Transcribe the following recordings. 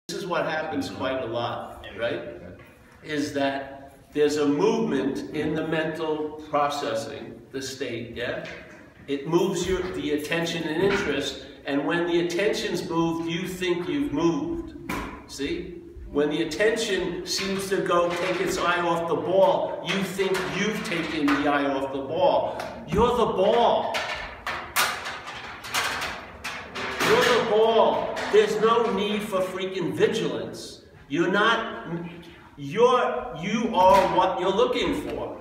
This is what happens quite a lot, right? Is that there's a movement in the mental processing, the state, yeah? It moves the attention and interest, and when the attention's moved, you think you've moved. See? When the attention seems to go take its eye off the ball, you think you've taken the eye off the ball. You're the ball. You're the ball. There's no need for freaking vigilance. You are what you're looking for.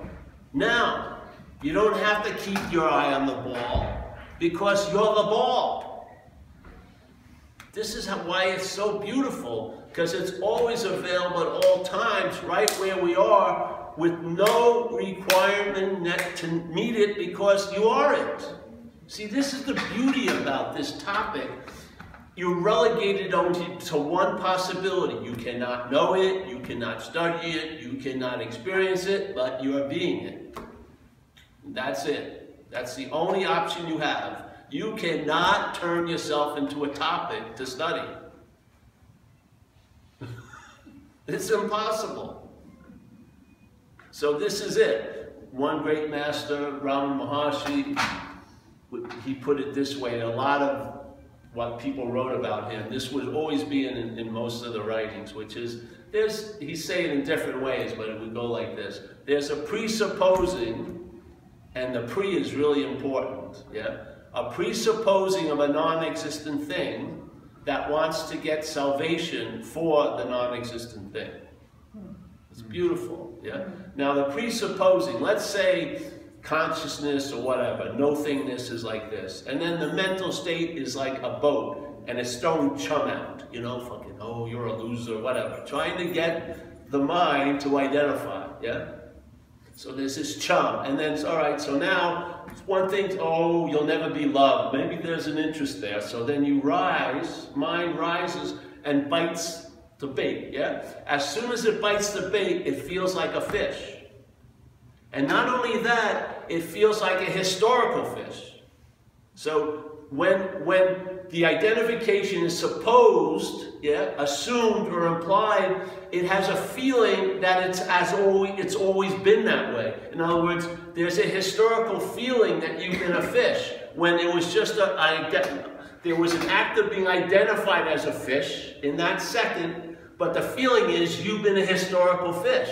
Now, you don't have to keep your eye on the ball because you're the ball. This is why it's so beautiful, because it's always available at all times, right where we are, with no requirement to meet it because you are it. See, this is the beauty about this topic. You're relegated only to one possibility. You cannot know it, you cannot study it, you cannot experience it, but you are being it. That's it. That's the only option you have. You cannot turn yourself into a topic to study. It's impossible. So this is it. One great master, Ramana Maharshi, he put it this way. A lot of what people wrote about him, this would always be in most of the writings, which is, he's saying in different ways, but it would go like this. There's a presupposing, and the pre is really important, yeah? A presupposing of a non-existent thing that wants to get salvation for the non-existent thing. It's beautiful, yeah? Now the presupposing, let's say consciousness or whatever, no-thingness is like this. And then the mental state is like a boat, and it's throwing chum out, you know, fucking, oh, you're a loser, whatever. Trying to get the mind to identify, yeah? So there's this chum, and then it's, all right, so now, one thing, oh, you'll never be loved. Maybe there's an interest there. So then you rise, mind rises, and bites the bait, yeah? As soon as it bites the bait, it feels like a fish. And not only that, it feels like a historical fish. So when the identification is supposed, yeah, assumed or implied, it has a feeling that it's always been that way. In other words, there's a historical feeling that you've been a fish when it was just there was an act of being identified as a fish in that second, but the feeling is you've been a historical fish.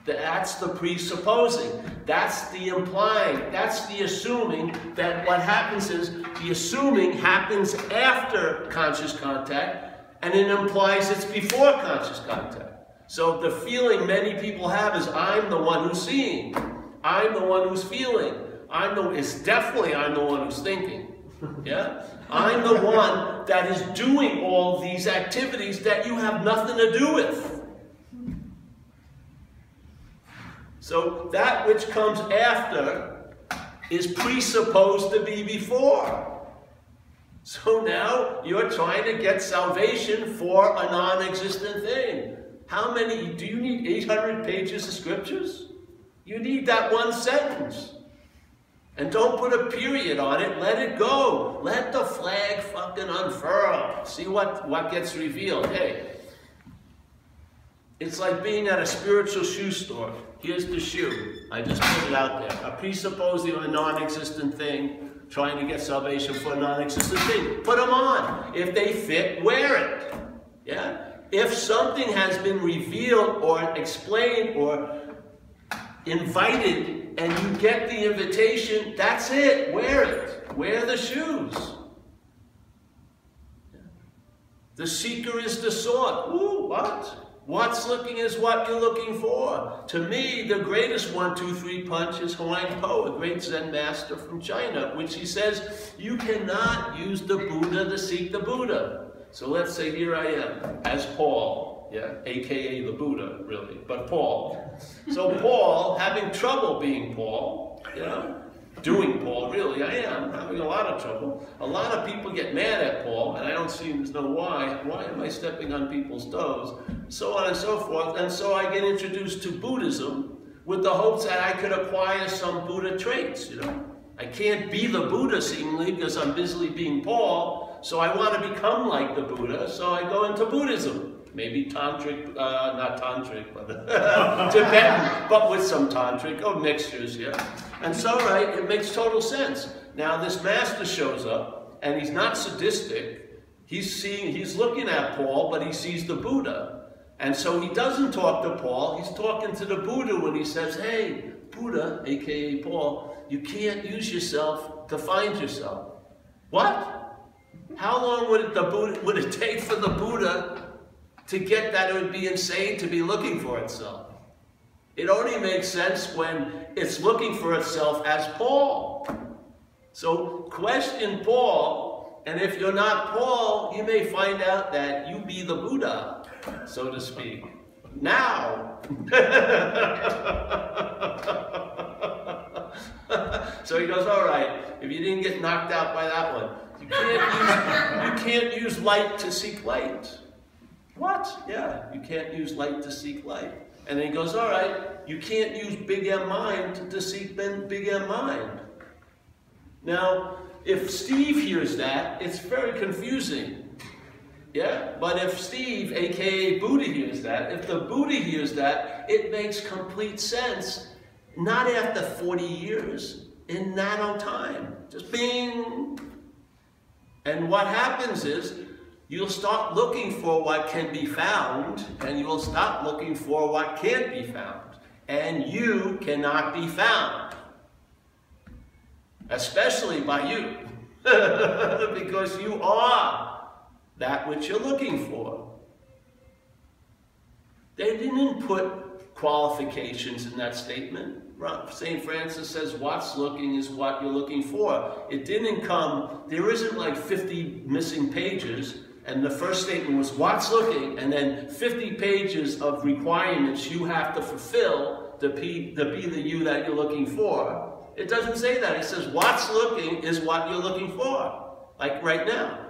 That's the presupposing. That's the implying. That's the assuming that what happens is the assuming happens after conscious contact, and it implies it's before conscious contact. So the feeling many people have is I'm the one who's seeing. I'm the one who's feeling. It's definitely I'm the one who's thinking. Yeah? I'm the one that is doing all these activities that you have nothing to do with. So that which comes after is presupposed to be before. So now you're trying to get salvation for a non-existent thing. How many, do you need 800 pages of scriptures? You need that one sentence. And don't put a period on it, let it go. Let the flag fucking unfurl. See what gets revealed. Hey, it's like being at a spiritual shoe store. Here's the shoe. I just put it out there. A presupposing of a non-existent thing, trying to get salvation for a non-existent thing. Put them on. If they fit, wear it. Yeah? If something has been revealed or explained or invited and you get the invitation, that's it. Wear it. Wear the shoes. The seeker is the sought. Ooh, what? What's looking is what you're looking for. To me, the greatest 1, 2, 3 punch is Huang Po, a great Zen master from China, which he says, you cannot use the Buddha to seek the Buddha. So let's say here I am, as Paul, yeah, aka the Buddha, really, but Paul. So Paul, having trouble being Paul, you know, doing Paul, really, I am having a lot of trouble. A lot of people get mad at Paul, and I don't seem to know why. Why am I stepping on people's toes? So on and so forth. And so I get introduced to Buddhism with the hopes that I could acquire some Buddha traits, you know. I can't be the Buddha seemingly because I'm busily being Paul, so I want to become like the Buddha, so I go into Buddhism. Maybe tantric, not tantric, but Tibetan, but with some tantric, or mixtures, yeah. And so, right, it makes total sense. Now this master shows up, and he's not sadistic. He's looking at Paul, but he sees the Buddha. And so he doesn't talk to Paul, he's talking to the Buddha when he says, hey, Buddha, aka Paul, you can't use yourself to find yourself. What? How long would it take for the Buddha to get that? It would be insane to be looking for itself. It only makes sense when it's looking for itself as Paul. So question Paul, and if you're not Paul, you may find out that you be the Buddha, so to speak. Now. So he goes, all right, if you didn't get knocked out by that one, you can't use light to seek light. What? Yeah, you can't use light to seek light. And then he goes, all right, you can't use big M mind to seek big M mind. Now, if Steve hears that, it's very confusing. Yeah, but if Steve, aka Buddha, hears that, if the Buddha hears that, it makes complete sense. Not after 40 years, in nano time. Just bing. And what happens is, you'll start looking for what can be found, and you will stop looking for what can't be found. And you cannot be found. Especially by you. Because you are that which you're looking for. They didn't put qualifications in that statement. St. Francis says what's looking is what you're looking for. It didn't come, there isn't like 50 missing pages, and the first statement was what's looking, and then 50 pages of requirements you have to fulfill to be the you that you're looking for. It doesn't say that. It says what's looking is what you're looking for, like right now.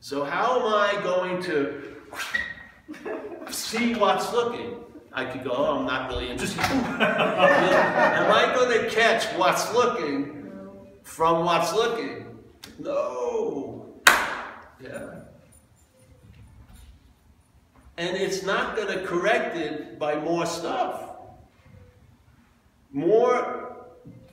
So how am I going to see what's looking? I could go, oh, I'm not really interested. Am I going to catch what's looking from what's looking? No. Yeah. And it's not going to correct it by more stuff. More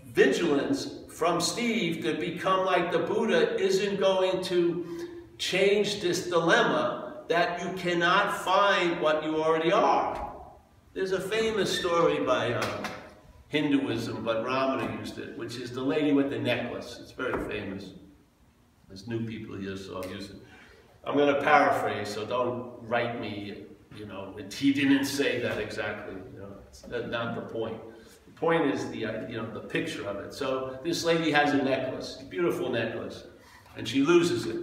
vigilance from Steve to become like the Buddha isn't going to change this dilemma that you cannot find what you already are. There's a famous story by Hinduism, but Ramana used it, which is the lady with the necklace. It's very famous. There's new people here, so I'll use it. I'm going to paraphrase, so don't write me, you know, he didn't say that exactly. You know, it's not the point. The point is the, you know, the picture of it. So this lady has a necklace, a beautiful necklace, and she loses it.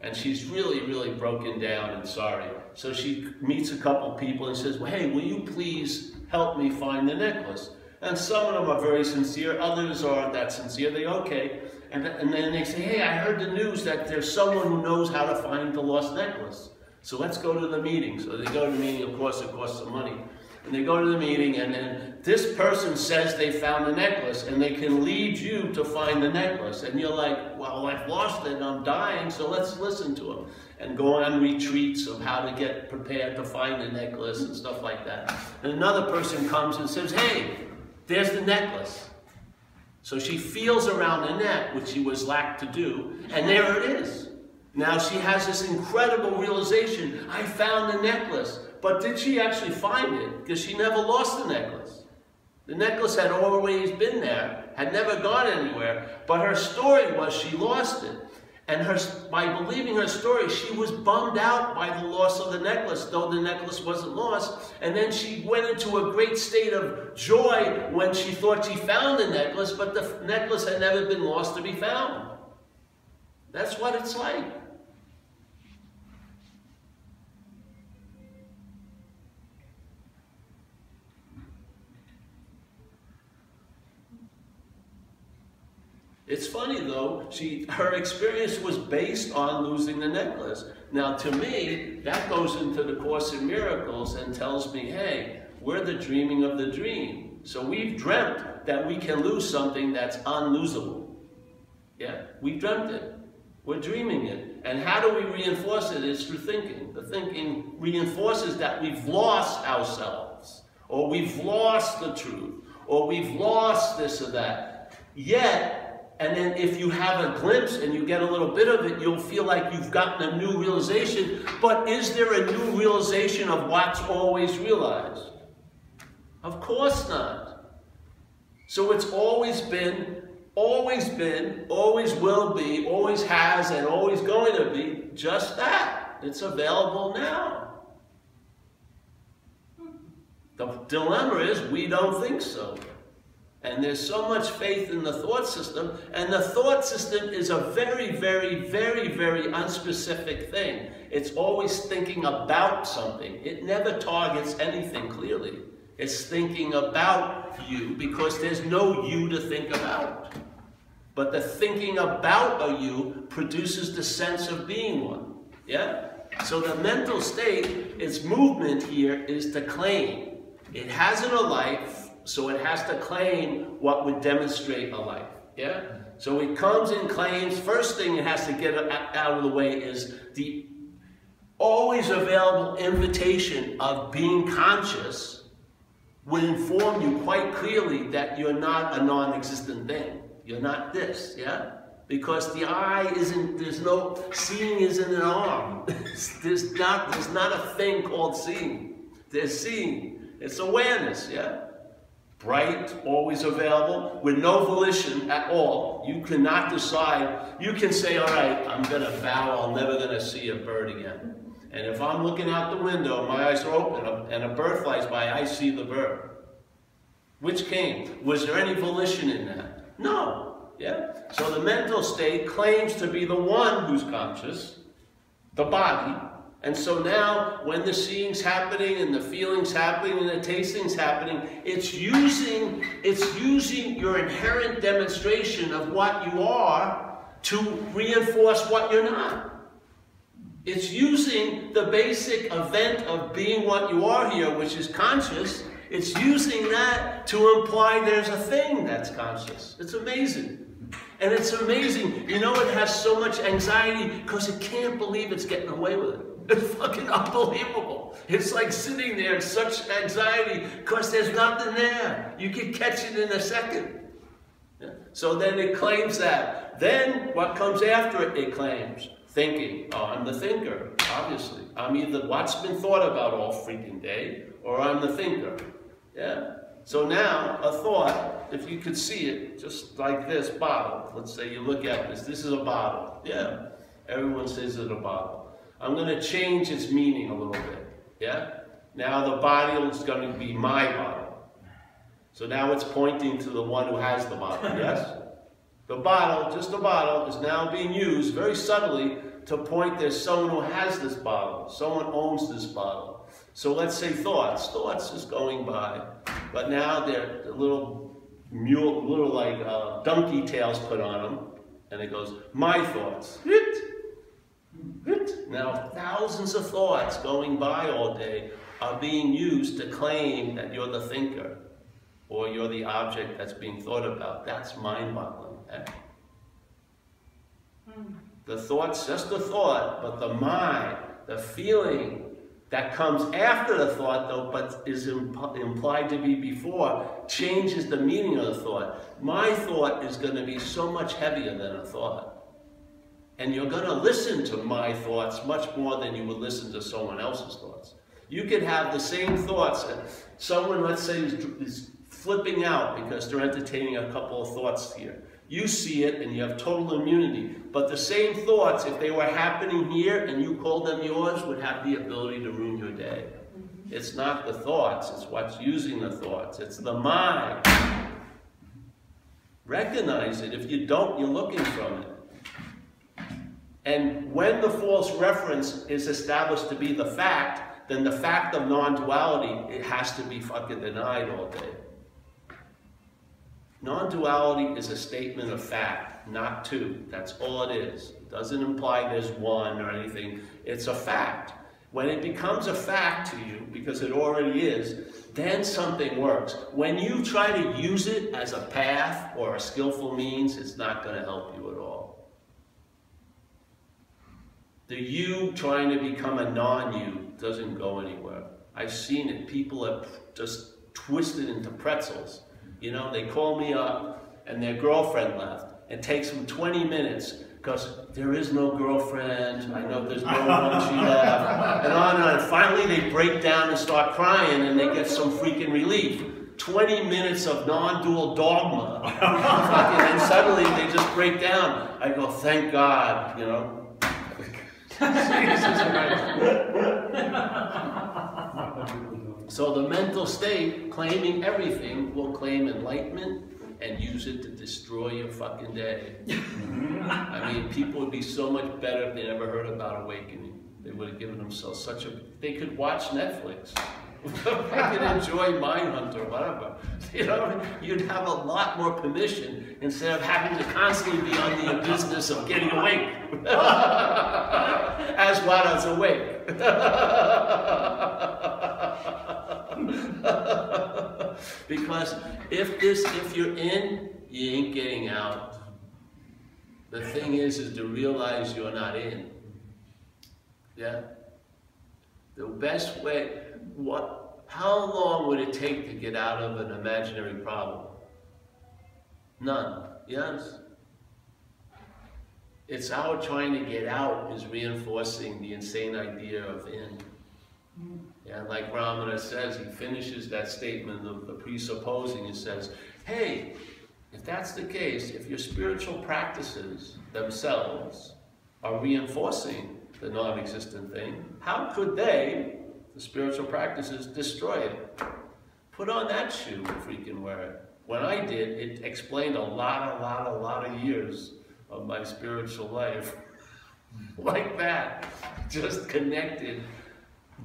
And she's really, really broken down and sorry. So she meets a couple people and says, well, hey, will you please help me find the necklace? And some of them are very sincere, others aren't that sincere. They okay. And then they say, hey, I heard the news that there's someone who knows how to find the lost necklace. So let's go to the meeting. So they go to the meeting, of course, it costs some money. And they go to the meeting, and then this person says they found the necklace, and they can lead you to find the necklace. And you're like, well, I've lost it, and I'm dying, so let's listen to them. And go on retreats of how to get prepared to find the necklace and stuff like that. And another person comes and says, hey, there's the necklace. So she feels around the net, which she was lacked to do, and there it is. Now she has this incredible realization, I found the necklace. But did she actually find it? Because she never lost the necklace. The necklace had always been there, had never gone anywhere, but her story was she lost it. And by believing her story, she was bummed out by the loss of the necklace, though the necklace wasn't lost. And then she went into a great state of joy when she thought she found the necklace, but the necklace had never been lost to be found. That's what it's like. It's funny though, her experience was based on losing the necklace. Now to me, that goes into the Course in Miracles and tells me, hey, we're the dreaming of the dream. So we've dreamt that we can lose something that's unlosable. Yeah, we've dreamt it. We're dreaming it. And how do we reinforce it? It's through thinking. The thinking reinforces that we've lost ourselves, or we've lost the truth, or we've lost this or that. Yet, and then if you have a glimpse and you get a little bit of it, you'll feel like you've gotten a new realization. But is there a new realization of what's always realized? Of course not. So it's always been, always will be, always has, and always going to be just that. It's available now. The dilemma is we don't think so. And there's so much faith in the thought system, and the thought system is a very, very, very, very unspecific thing. It's always thinking about something. It never targets anything clearly. It's thinking about you because there's no you to think about. But the thinking about a you produces the sense of being one. Yeah? So the mental state, its movement here is to claim. It hasn't a life, so it has to claim what would demonstrate a life. Yeah? So it comes and claims. First thing it has to get out of the way is the always available invitation of being conscious would inform you quite clearly that you're not a non-existent thing. You're not this, yeah? Because the eye isn't, there's no, seeing isn't an arm. There's not a thing called seeing. There's seeing. It's awareness, yeah? Bright, always available, with no volition at all. You cannot decide. You can say, all right, I'm going to vow I'm never going to see a bird again. And if I'm looking out the window, my eyes are open, and a bird flies by, I see the bird. Which came? Was there any volition in that? No. Yeah? So the mental state claims to be the one who's conscious, the body. And so now, when the seeing's happening, and the feeling's happening, and the tasting's happening, it's using your inherent demonstration of what you are to reinforce what you're not. It's using the basic event of being what you are here, which is conscious. It's using that to imply there's a thing that's conscious. It's amazing. And it's amazing. You know, it has so much anxiety because it can't believe it's getting away with it. It's fucking unbelievable. It's like sitting there in such anxiety because there's nothing there. You can catch it in a second. Yeah. So then it claims that. Then what comes after it, it claims. Thinking. Oh, I'm the thinker, obviously. I'm either what's been thought about all freaking day, or I'm the thinker. Yeah? So now, a thought, if you could see it, just like this bottle. Let's say you look at this. This is a bottle. Yeah? Everyone says it's a bottle. I'm going to change its meaning a little bit. Yeah? Now the bottle is going to be my bottle. So now it's pointing to the one who has the bottle. Yes? The bottle, just the bottle, is now being used very subtly to point there's someone who has this bottle. Someone owns this bottle. So let's say thoughts. Thoughts is going by. But now they're a little like donkey tails put on them. And it goes, my thoughts. Now thousands of thoughts going by all day are being used to claim that you're the thinker. Or you're the object that's being thought about. That's mind-boggling. The thought's just a thought, but the mind, the feeling that comes after the thought, though, but is implied to be before, changes the meaning of the thought. My thought is going to be so much heavier than a thought. And you're going to listen to my thoughts much more than you would listen to someone else's thoughts. You could have the same thoughts, and someone, let's say, is flipping out because they're entertaining a couple of thoughts here. You see it and you have total immunity. But the same thoughts, if they were happening here and you called them yours, would have the ability to ruin your day. It's not the thoughts, it's what's using the thoughts. It's the mind. Recognize it. If you don't, you're looking from it. And when the false reference is established to be the fact, then the fact of non-duality, it has to be fucking denied all day. Non-duality is a statement of fact, not two. That's all it is. It doesn't imply there's one or anything. It's a fact. When it becomes a fact to you, because it already is, then something works. When you try to use it as a path or a skillful means, it's not going to help you at all. The you trying to become a non-you doesn't go anywhere. I've seen it. People have just twisted into pretzels. You know, they call me up and their girlfriend left. It takes them 20 minutes because there is no girlfriend. I know there's no one she left. And on and on. And finally they break down and start crying and they get some freaking relief. 20 minutes of non-dual dogma. And suddenly they just break down. I go, thank God, you know. So the mental state, claiming everything, will claim enlightenment and use it to destroy your fucking day. I mean, people would be so much better if they never heard about awakening. They would have given themselves such a... They could watch Netflix. They could enjoy Mindhunter or whatever. You know, you'd have a lot more permission instead of having to constantly be on the business of getting awake. As what is awake. Because if you're in, you ain't getting out. The thing is to realize you're not in. Yeah? The best way, how long would it take to get out of an imaginary problem? None. Yes? It's our trying to get out is reinforcing the insane idea of in. Yeah, like Ramana says, he finishes that statement of the presupposing, he says, hey, if that's the case, if your spiritual practices themselves are reinforcing the non-existent thing, how could they, the spiritual practices, destroy it? Put on that shoe and freaking wear it. When I did, it explained a lot of years of my spiritual life. Like that. Just connected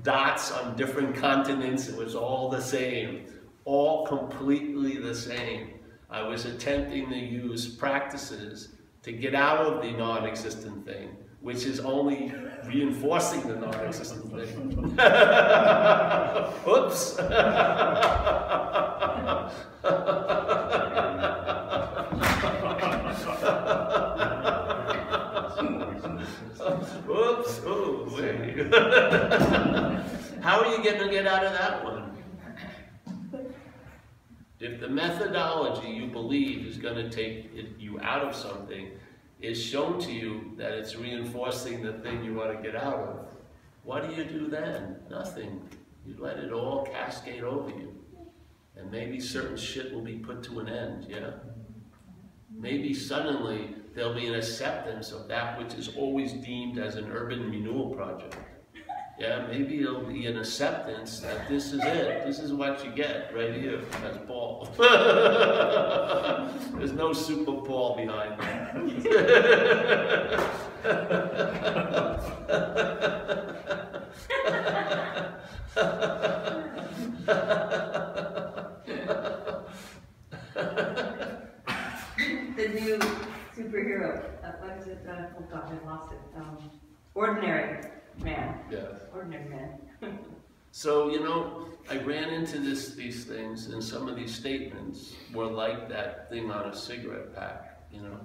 dots on different continents. It was all the same. All completely the same. I was attempting to use practices to get out of the non-existent thing, which is only reinforcing the non-existent thing. Oops. Oops. Oh, wait. How are you going to get out of that one? If the methodology you believe is going to take you out of something is shown to you that it's reinforcing the thing you want to get out of, what do you do then? Nothing. You let it all cascade over you. And maybe certain shit will be put to an end, yeah? Maybe suddenly there'll be an acceptance of that which is always deemed as an urban renewal project. Yeah, maybe it'll be an acceptance that this is it. This is what you get right here. That's Paul. There's no Super Paul behind that. The new superhero, what is it? Oh God, I lost it. Ordinary Man. Yes. Ordinary Man. So, you know, I ran into these things, and some of these statements were like that thing on a cigarette pack, you know.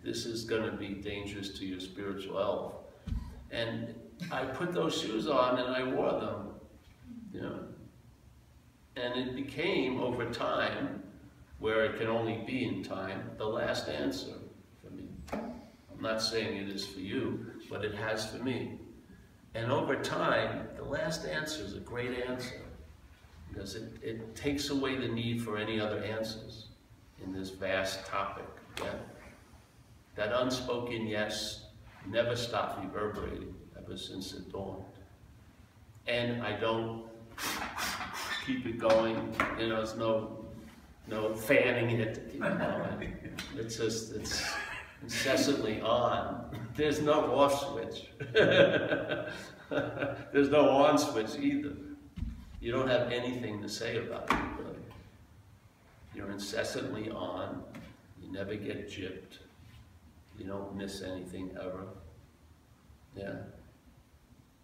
This is going to be dangerous to your spiritual health. And I put those shoes on and I wore them, you know. And it became, over time, where it can only be in time, the last answer for me. I'm not saying it is for you, but it has for me. And over time, the last answer is a great answer, because it takes away the need for any other answers in this vast topic. Yeah? That unspoken yes never stopped reverberating ever since it dawned. And I don't keep it going, you know, there's no fanning it to keep it going. It's just, it's incessantly on. There's no off switch. There's no on switch either. You don't have anything to say about it, really. You're incessantly on. You never get gypped. You don't miss anything ever. Yeah.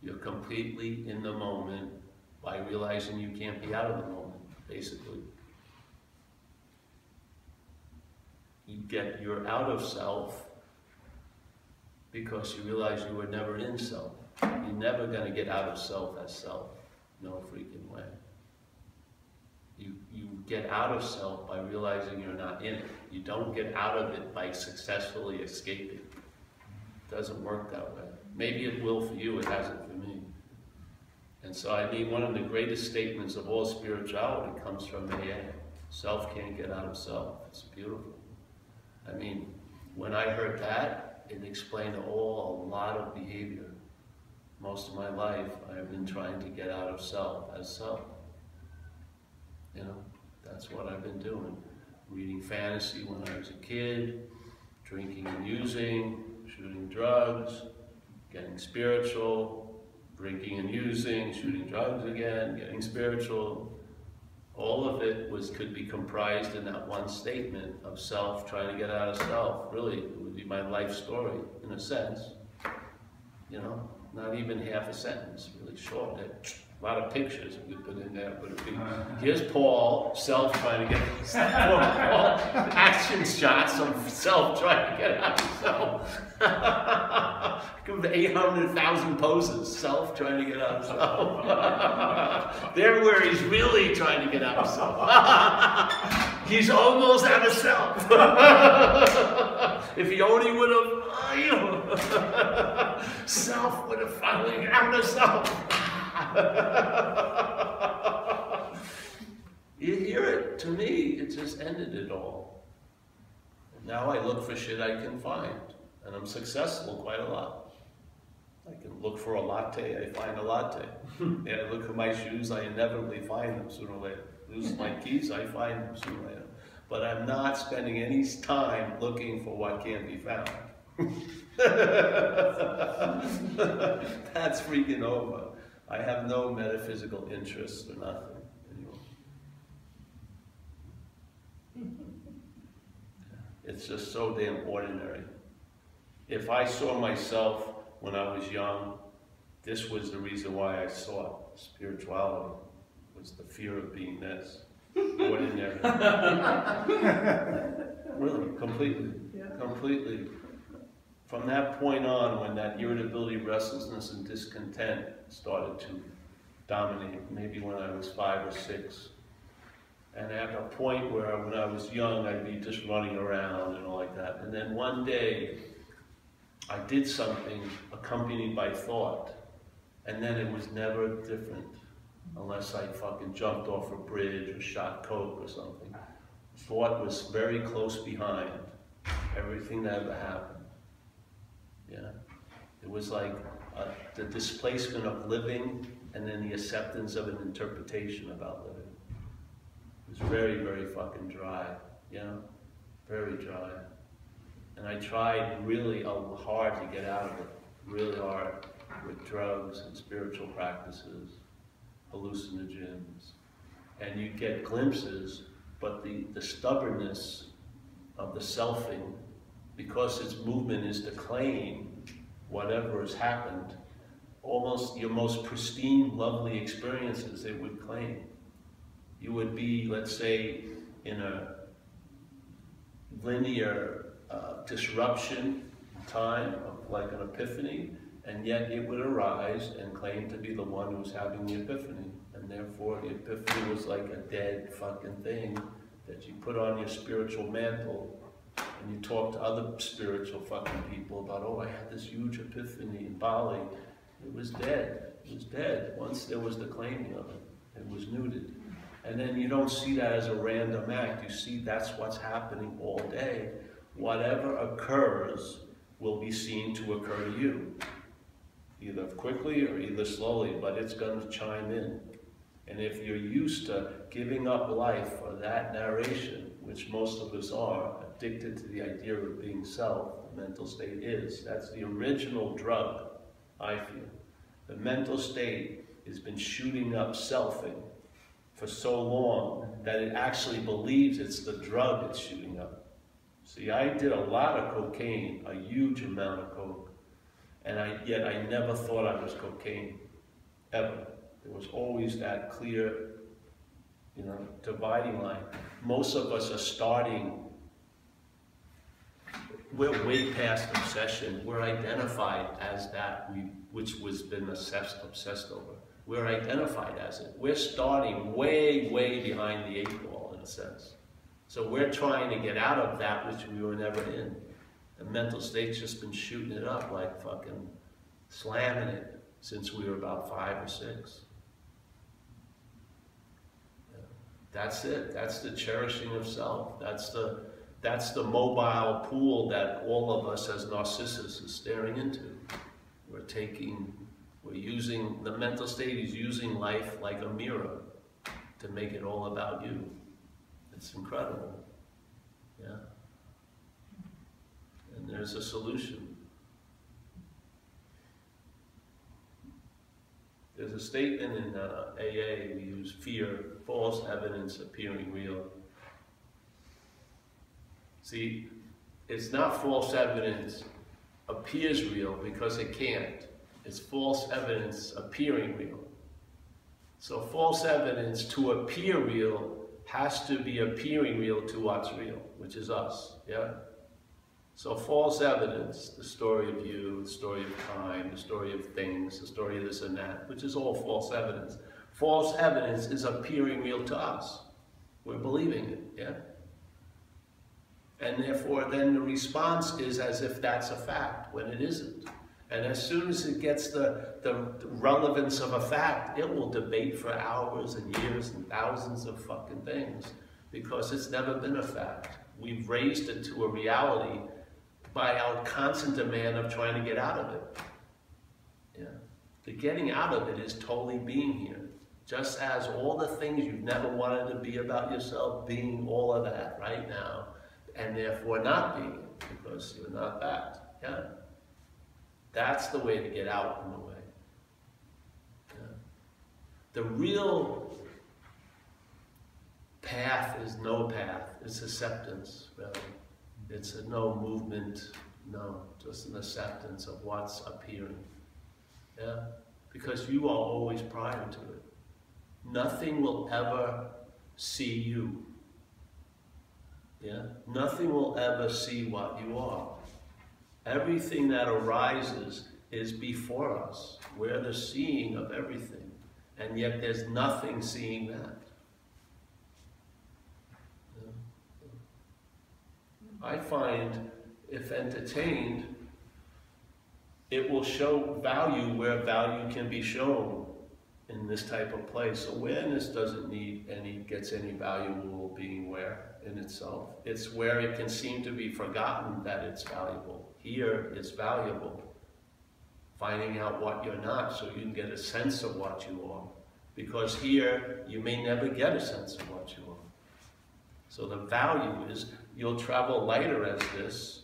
You're completely in the moment by realizing you can't be out of the moment, basically. You're out of self because you realize you were never in self. You're never going to get out of self as self. No freaking way. You get out of self by realizing you're not in it. You don't get out of it by successfully escaping. It doesn't work that way. Maybe it will for you, it hasn't for me. And so I mean, one of the greatest statements of all spirituality comes from AA. Self can't get out of self. It's beautiful. I mean, when I heard that, it explained a lot of behavior. Most of my life, I've been trying to get out of self as self. You know, that's what I've been doing. Reading fantasy when I was a kid, drinking and using, shooting drugs, getting spiritual, drinking and using, shooting drugs again, getting spiritual. All of it could be comprised in that one statement of self, trying to get out of self. Really, it would be my life story, in a sense. You know, not even half a sentence, really short. A lot of pictures we put in there, but it'd be, here's Paul, self trying to get action shots of self trying to get out of self. Give 800,000 poses, self trying to get out of self. They're where he's really trying to get out of self. He's almost out of self. If he only would have, self would have finally out of self. You hear it, to me, it just ended it all. And now I look for shit I can find, and I'm successful quite a lot. I can look for a latte, I find a latte. And I look for my shoes, I inevitably find them sooner or later. Lose my keys, I find them sooner or later. But I'm not spending any time looking for what can't be found. That's freaking over. I have no metaphysical interests or nothing anymore. It's just so damn ordinary. If I saw myself when I was young, this was the reason why I sought spirituality, was the fear of being this. Ordinary. Really, completely. Completely. From that point on, when that irritability, restlessness, and discontent started to dominate, maybe when I was 5 or 6, and at a point where when I was young, I'd be just running around and all like that. And then one day, I did something accompanied by thought, and then it was never different, unless I fucking jumped off a bridge or shot coke or something. Thought was very close behind everything that ever happened. Yeah, it was like the displacement of living and then the acceptance of an interpretation about living. It was very, very fucking dry, you know, very dry. And I tried really hard to get out of it, really hard, with drugs and spiritual practices, hallucinogens. And you get glimpses, but the stubbornness of the selfing, because its movement is to claim whatever has happened, almost your most pristine, lovely experiences it would claim. You would be, let's say, in a linear disruption time of like an epiphany, and yet it would arise and claim to be the one who's having the epiphany. And therefore the epiphany was like a dead fucking thing that you put on your spiritual mantle. And you talk to other spiritual fucking people about, oh, I had this huge epiphany in Bali. It was dead. It was dead. Once there was the claiming of it, it was neutered. And then you don't see that as a random act. You see that's what's happening all day. Whatever occurs will be seen to occur to you. Either quickly or either slowly, but it's going to chime in. And if you're used to giving up life for that narration, which most of us are, addicted to the idea of being self, the mental state is. That's the original drug, I feel. The mental state has been shooting up selfing for so long that it actually believes it's the drug it's shooting up. See, I did a lot of cocaine, a huge amount of coke, And yet I never thought I was cocaine, ever. There was always that clear, you know, dividing line. Most of us are starting, we're way past obsession. We're identified as that which was been obsessed over. We're identified as it. We're starting way, way behind the 8 ball in a sense. So we're trying to get out of that which we were never in. The mental state's just been shooting it up like fucking slamming it since we were about 5 or 6. Yeah. That's it. That's the cherishing of self. That's the mobile pool that all of us as Narcissus is staring into. We're using, the mental state is using life like a mirror to make it all about you. It's incredible. Yeah. And there's a solution. There's a statement in AA, we use fear, false evidence appearing real. See, it's not false evidence appears real because it can't. It's false evidence appearing real. So false evidence to appear real has to be appearing real to what's real, which is us, yeah? So false evidence, the story of you, the story of time, the story of things, the story of this and that, which is all false evidence. False evidence is appearing real to us. We're believing it, yeah? And therefore, then the response is as if that's a fact, when it isn't. And as soon as it gets the relevance of a fact, it will debate for hours and years and thousands of fucking things, because it's never been a fact. We've raised it to a reality by our constant demand of trying to get out of it. Yeah. The getting out of it is totally being here. Just as all the things you've never wanted to be about yourself, being all of that right now, and therefore not being it, because you're not that. Yeah? That's the way to get out in a way. Yeah. The real path is no path. It's acceptance, really. It's a no movement, no, just an acceptance of what's appearing. Yeah? Because you are always prior to it. Nothing will ever see you. Yeah? Nothing will ever see what you are. Everything that arises is before us. We're the seeing of everything. And yet there's nothing seeing that. Yeah? I find, if entertained, it will show value where value can be shown in this type of place. Awareness doesn't need gets any valuable being where in itself. It's where it can seem to be forgotten that it's valuable. Here, it's valuable. Finding out what you're not so you can get a sense of what you are. Because here, you may never get a sense of what you are. So the value is, you'll travel lighter as this.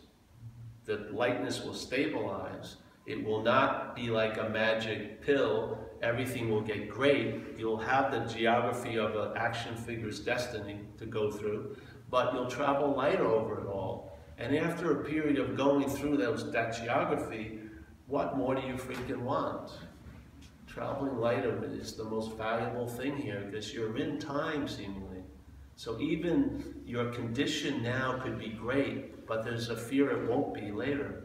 The lightness will stabilize. It will not be like a magic pill. Everything will get great. You'll have the geography of an action figure's destiny to go through, but you'll travel lighter over it all. And after a period of going through that geography, what more do you freaking want? Traveling lighter is the most valuable thing here, because you're in time, seemingly. So even your condition now could be great, but there's a fear it won't be later.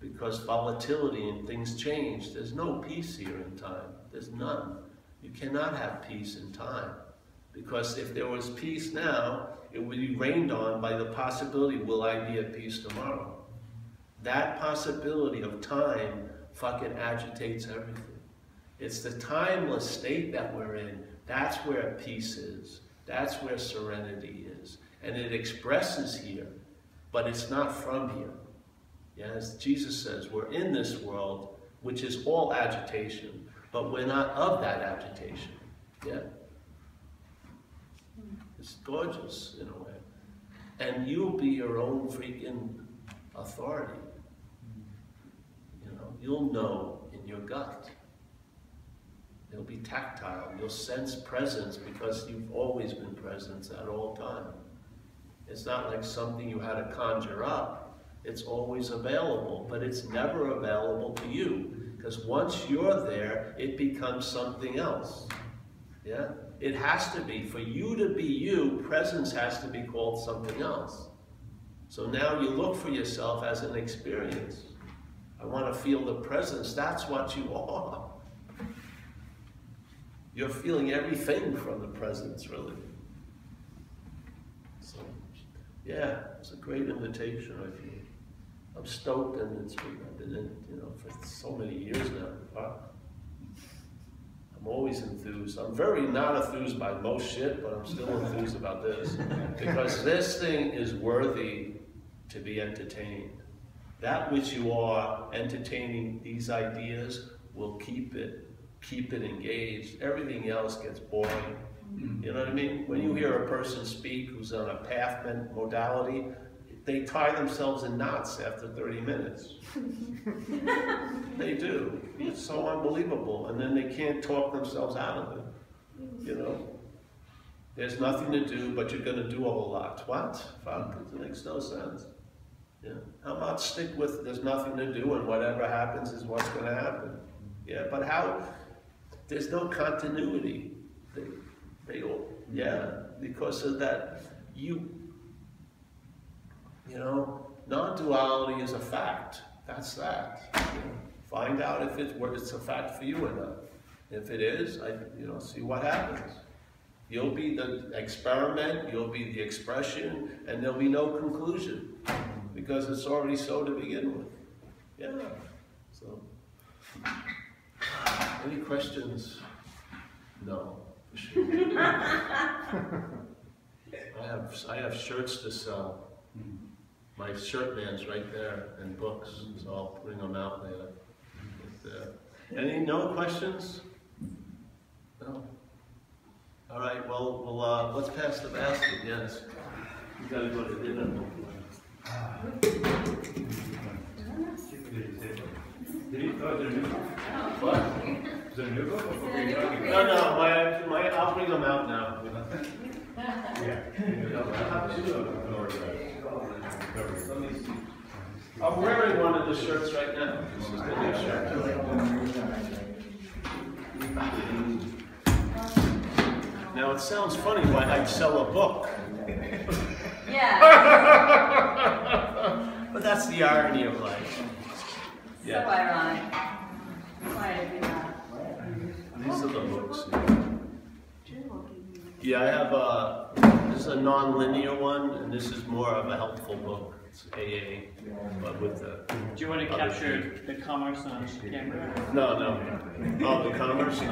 Because volatility and things change. There's no peace here in time. There's none. You cannot have peace in time. Because if there was peace now, it would be rained on by the possibility, will I be at peace tomorrow? That possibility of time fucking agitates everything. It's the timeless state that we're in. That's where peace is. That's where serenity is. And it expresses here, but it's not from here. Yeah, as Jesus says, we're in this world, which is all agitation, but we're not of that agitation. Yeah? It's gorgeous, in a way. And you'll be your own freaking authority. You know, you'll know in your gut. It'll be tactile. You'll sense presence because you've always been present at all time. It's not like something you had to conjure up. It's always available, but it's never available to you. Because once you're there, it becomes something else. Yeah? It has to be. For you to be you, presence has to be called something else. So now you look for yourself as an experience. I want to feel the presence. That's what you are. You're feeling everything from the presence, really. So, yeah, it's a great invitation, I feel. I'm stoked, and I've been in, for so many years now. Wow. I'm always enthused. I'm very not enthused by most shit, but I'm still enthused about this. Because this thing is worthy to be entertained. That which you are entertaining these ideas will keep it engaged. Everything else gets boring. You know what I mean? When you hear a person speak who's on a path modality, they tie themselves in knots after 30 minutes. They do. It's so unbelievable. And then they can't talk themselves out of it. There's nothing to do, but you're going to do a whole lot. What? Fuck, it makes no sense. Yeah. How about stick with there's nothing to do and whatever happens is what's going to happen? Yeah, but how? There's no continuity. Because of that, non-duality is a fact. That's that. Find out if it's a fact for you or not. If it is, see what happens. You'll be the experiment, you'll be the expression, and there'll be no conclusion. Because it's already so to begin with. Yeah. So, any questions? No, for sure. I have shirts to sell. My shirt man's right there, and books, so I'll bring them out there. No questions? No? All right, well, let's pass the basket, yes. You gotta go to dinner. What? Is there a new book? No, I'll bring them out now. I'm wearing one of the shirts right now. This is the new shirt. Now it sounds funny why I'd sell a book. Yeah. But that's the irony of life. Yeah. So ironic. Why did we not? These are the books. Yeah, I have this is a non-linear one, and this is more of a helpful book. It's AA, but with the. Do you want to capture the commerce on camera? No. Oh, the commerce? No.